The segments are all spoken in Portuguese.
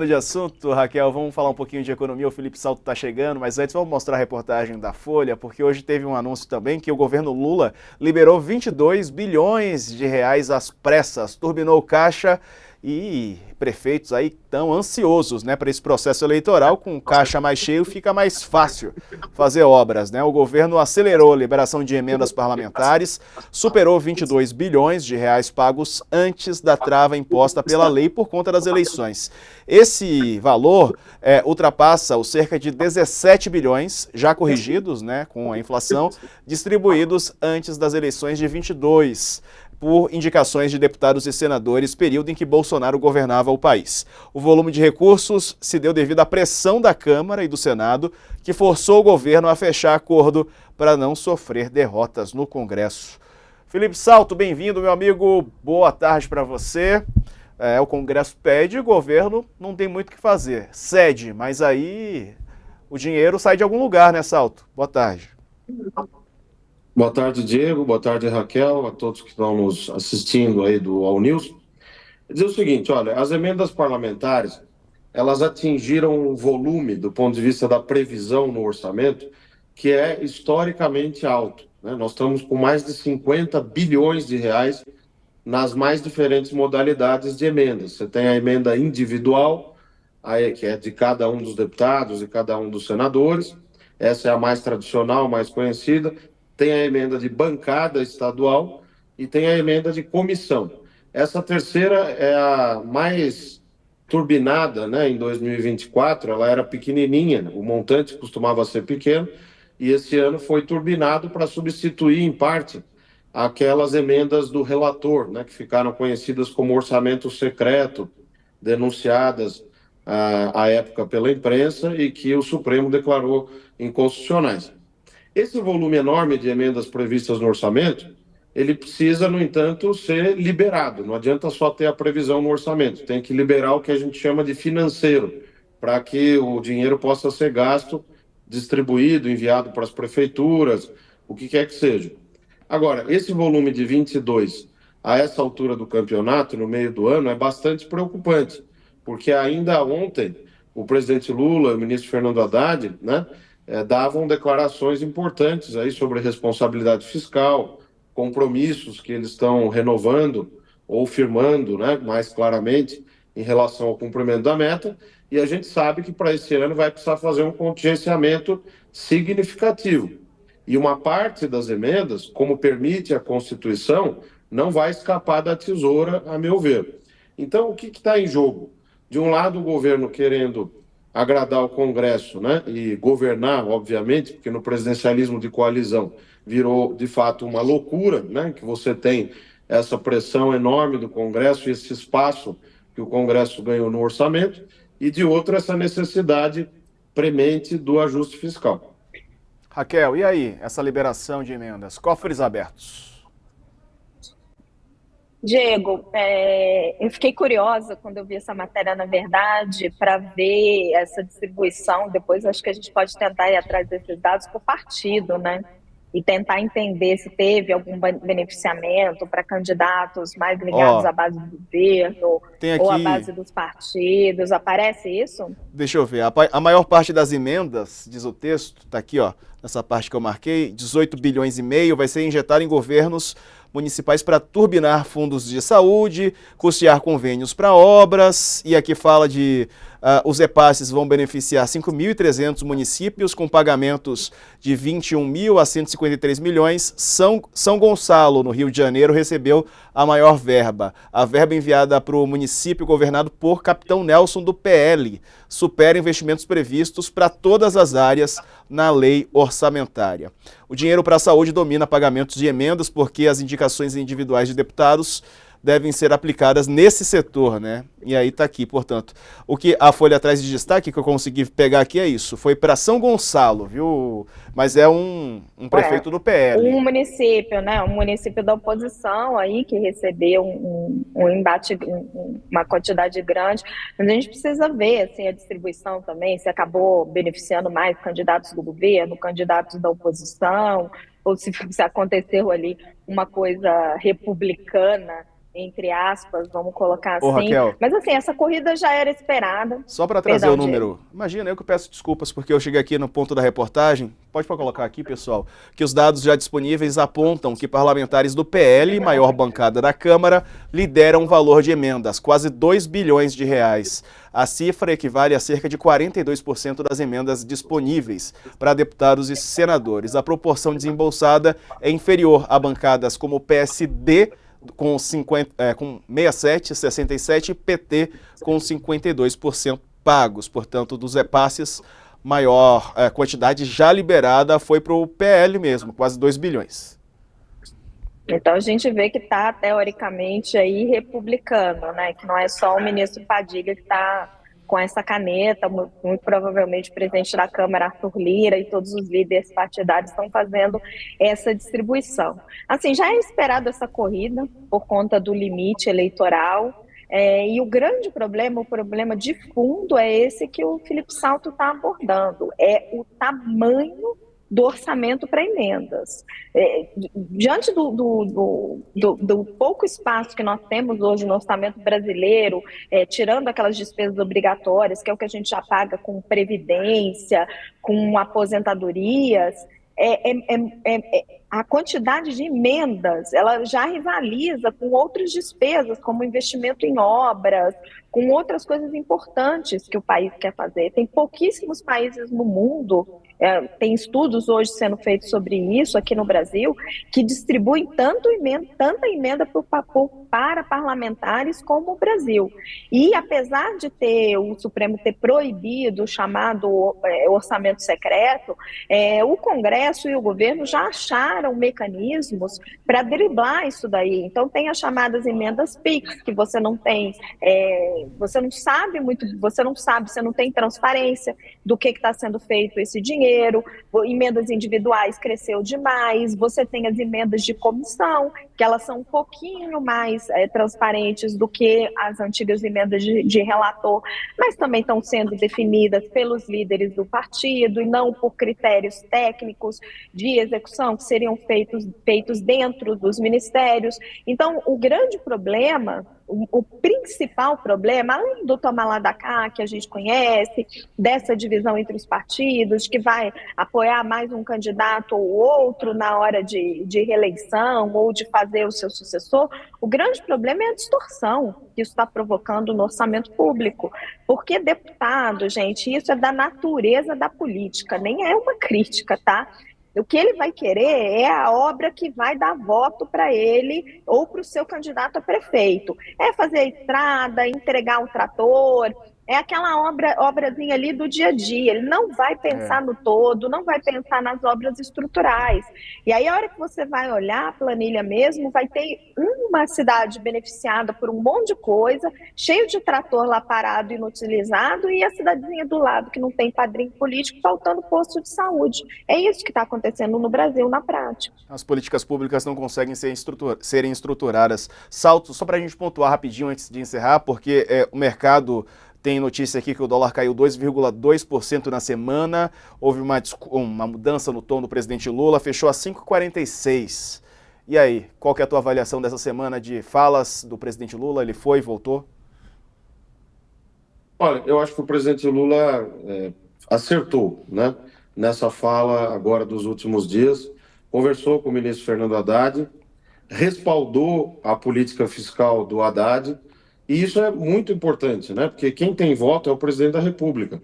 De assunto, Raquel, vamos falar um pouquinho de economia. O Felipe Salto está chegando, mas antes vamos mostrar a reportagem da Folha, porque hoje teve um anúncio também que o governo Lula liberou 22 bilhões de reais às pressas, turbinou o caixa e prefeitos aí estão ansiosos, né, para esse processo eleitoral. Com o caixa mais cheio fica mais fácil fazer obras, né? O governo acelerou a liberação de emendas parlamentares, superou 22 bilhões de reais pagos antes da trava imposta pela lei por conta das eleições. Esse valor ultrapassa os cerca de 17 bilhões já corrigidos, né, com a inflação, distribuídos antes das eleições de 22, por indicações de deputados e senadores, período em que Bolsonaro governava o país. O volume de recursos se deu devido à pressão da Câmara e do Senado, que forçou o governo a fechar acordo para não sofrer derrotas no Congresso. Felipe Salto, bem-vindo, meu amigo. Boa tarde para você. O Congresso pede, o governo não tem muito o que fazer. Cede, mas aí o dinheiro sai de algum lugar, né, Salto? Boa tarde. Boa tarde, Diego. Boa tarde, Raquel, a todos que estão nos assistindo aí do All News. Dizer o seguinte, olha, as emendas parlamentares, elas atingiram um volume, do ponto de vista da previsão no orçamento, que é historicamente alto, né? Nós estamos com mais de 50 bilhões de reais nas mais diferentes modalidades de emendas. Você tem a emenda individual, aí, que é de cada um dos deputados e cada um dos senadores. Essa é a mais tradicional, mais conhecida. Tem a emenda de bancada estadual e tem a emenda de comissão. Essa terceira é a mais turbinada, né? Em 2024, ela era pequenininha, o montante costumava ser pequeno, e esse ano foi turbinado para substituir, em parte, aquelas emendas do relator, né? Que ficaram conhecidas como orçamento secreto, denunciadas à época pela imprensa e que o Supremo declarou inconstitucionais. Esse volume enorme de emendas previstas no orçamento, ele precisa, no entanto, ser liberado. Não adianta só ter a previsão no orçamento, tem que liberar o que a gente chama de financeiro, para que o dinheiro possa ser gasto, distribuído, enviado para as prefeituras, o que quer que seja. Agora, esse volume de 22 a essa altura do campeonato, no meio do ano, é bastante preocupante, porque ainda ontem o presidente Lula e o ministro Fernando Haddad, né, davam declarações importantes aí sobre responsabilidade fiscal, compromissos que eles estão renovando ou firmando, né, mais claramente em relação ao cumprimento da meta, e a gente sabe que para esse ano vai precisar fazer um contingenciamento significativo. E uma parte das emendas, como permite a Constituição, não vai escapar da tesoura, a meu ver. Então, o que está em jogo? De um lado, o governo querendo agradar o Congresso, né, e governar, obviamente, porque no presidencialismo de coalizão virou, de fato, uma loucura, né, que você tem essa pressão enorme do Congresso e esse espaço que o Congresso ganhou no orçamento, e de outro, essa necessidade premente do ajuste fiscal. Raquel, e aí, essa liberação de emendas? Cofres abertos. Diego, eu fiquei curiosa quando eu vi essa matéria, na verdade, para ver essa distribuição. Depois acho que a gente pode tentar ir atrás desses dados por partido, né? E tentar entender se teve algum beneficiamento para candidatos mais ligados Ó, à base do governo tem ou à aqui, base dos partidos. Aparece isso? deixa eu ver, a maior parte das emendas, diz o texto, tá aqui, ó, nessa parte que eu marquei, 18 bilhões e meio vai ser injetado em governos municipais para turbinar fundos de saúde, custear convênios para obras, e aqui fala de os repasses vão beneficiar 5.300 municípios com pagamentos de 21 mil a 153 milhões. São Gonçalo, no Rio de Janeiro, recebeu a maior verba. A verba enviada para o município governado por Capitão Nelson do PL supera investimentos previstos para todas as áreas na lei orçamentária. O dinheiro para a saúde domina pagamentos de emendas porque as indicações individuais de deputados devem ser aplicadas nesse setor, né? E aí tá aqui, portanto. O que a Folha traz de destaque, que eu consegui pegar aqui, é isso. Foi para São Gonçalo, viu? Mas é um prefeito do PL. Um município, né? Um município da oposição aí que recebeu um embate, uma quantidade grande. Mas a gente precisa ver assim, a distribuição também, se acabou beneficiando mais candidatos do governo, candidatos da oposição, ou se aconteceu ali uma coisa republicana entre aspas, vamos colocar Ô, assim. Raquel, Mas assim, essa corrida já era esperada. só para trazer Perdão, o número, Diego. imagina, eu que peço desculpas porque eu cheguei aqui no ponto da reportagem, pode colocar aqui, pessoal, que os dados já disponíveis apontam que parlamentares do PL, maior bancada da Câmara, lideram o valor de emendas, quase 2 bilhões de reais. A cifra equivale a cerca de 42% das emendas disponíveis para deputados e senadores. A proporção desembolsada é inferior a bancadas como o PSD, com 67, 67 e PT com 52% pagos. Portanto, dos repasses, maior quantidade já liberada foi para o PL mesmo, quase 2 bilhões. Então a gente vê que está, teoricamente, aí republicano, né? Que não é só o ministro Padilha que está com essa caneta, muito provavelmente o presidente da Câmara, Arthur Lira, e todos os líderes partidários estão fazendo essa distribuição. Assim, já é esperado essa corrida por conta do limite eleitoral, e o grande problema, o problema de fundo é esse que o Felipe Salto está abordando, é o tamanho do orçamento para emendas. Diante do pouco espaço que nós temos hoje no orçamento brasileiro, tirando aquelas despesas obrigatórias, que é o que a gente já paga com previdência, com aposentadorias, a quantidade de emendas, ela já rivaliza com outras despesas, como investimento em obras, com outras coisas importantes que o país quer fazer. Tem pouquíssimos países no mundo, tem estudos hoje sendo feitos sobre isso aqui no Brasil, que distribuem tanta emenda para parlamentares como o Brasil. E apesar de o Supremo ter proibido o chamado orçamento secreto, o Congresso e o governo já acharam mecanismos para driblar isso daí. Então tem as chamadas emendas PIX, que você não tem, você não sabe, você não tem transparência do que está sendo feito esse dinheiro. Emendas individuais cresceu demais, você tem as emendas de comissão, que elas são um pouquinho mais transparentes do que as antigas emendas de relator, mas também estão sendo definidas pelos líderes do partido e não por critérios técnicos de execução que seriam feitos dentro dos ministérios. Então, o grande problema, o principal problema, além do tomar lá da cá, que a gente conhece, dessa divisão entre os partidos, que vai apoiar mais um candidato ou outro na hora de reeleição ou de fazer o seu sucessor, o grande problema é a distorção que isso está provocando no orçamento público. Porque deputado, gente, isso é da natureza da política, nem é uma crítica, tá? O que ele vai querer é a obra que vai dar voto para ele ou para o seu candidato a prefeito. É fazer a estrada, entregar um trator, é aquela obrazinha ali do dia a dia. Ele não vai pensar no todo, não vai pensar nas obras estruturais. E aí, a hora que você vai olhar a planilha mesmo, vai ter uma cidade beneficiada por um monte de coisa, cheio de trator lá parado, inutilizado, e a cidadezinha do lado que não tem padrinho político, faltando posto de saúde. É isso que está acontecendo no Brasil, na prática. As políticas públicas não conseguem serem estruturadas. Salto, só para a gente pontuar rapidinho antes de encerrar, porque o mercado... Tem notícia aqui que o dólar caiu 2,2% na semana, houve uma mudança no tom do presidente Lula, fechou a 5,46. E aí, qual que é a tua avaliação dessa semana de falas do presidente Lula? Ele foi, voltou? Olha, eu acho que o presidente Lula acertou, né? Nessa fala agora dos últimos dias, conversou com o ministro Fernando Haddad, respaldou a política fiscal do Haddad. E isso é muito importante, né? Porque quem tem voto é o presidente da República.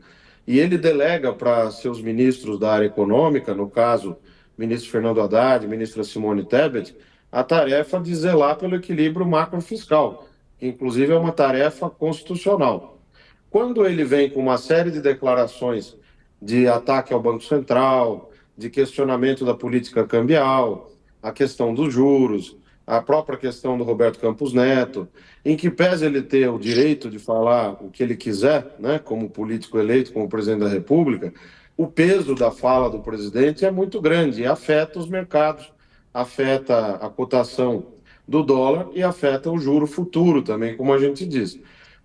E ele delega para seus ministros da área econômica, no caso, ministro Fernando Haddad, ministra Simone Tebet, a tarefa de zelar pelo equilíbrio macrofiscal, que inclusive é uma tarefa constitucional. Quando ele vem com uma série de declarações de ataque ao Banco Central, de questionamento da política cambial, a questão dos juros, a própria questão do Roberto Campos Neto, em que pese ele ter o direito de falar o que ele quiser, né, como político eleito, como presidente da República, o peso da fala do presidente é muito grande e afeta os mercados, afeta a cotação do dólar e afeta o juro futuro também, como a gente diz.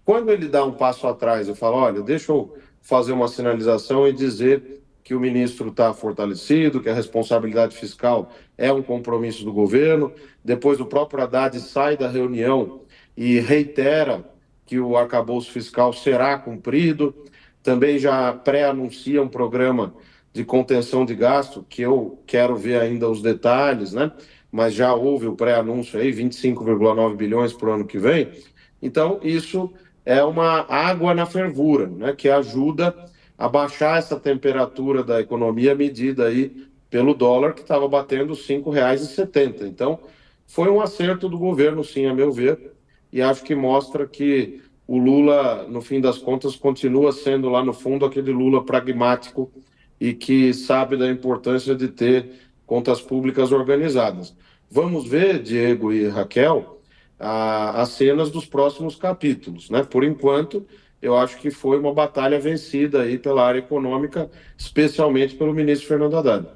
Quando ele dá um passo atrás e fala, olha, deixa eu fazer uma sinalização e dizer que o ministro está fortalecido, que a responsabilidade fiscal é um compromisso do governo. Depois o próprio Haddad sai da reunião e reitera que o arcabouço fiscal será cumprido. Também já pré-anuncia um programa de contenção de gasto, que eu quero ver ainda os detalhes, né? Mas já houve o pré-anúncio aí, 25,9 bilhões para o ano que vem. Então, isso é uma água na fervura, né? Que ajuda a baixar essa temperatura da economia medida aí pelo dólar, que estava batendo R$ 5,70. Então, foi um acerto do governo, sim, a meu ver, e acho que mostra que o Lula, no fim das contas, continua sendo lá no fundo aquele Lula pragmático e que sabe da importância de ter contas públicas organizadas. Vamos ver, Diego e Raquel, as cenas dos próximos capítulos, né? Por enquanto, eu acho que foi uma batalha vencida aí pela área econômica, especialmente pelo ministro Fernando Haddad.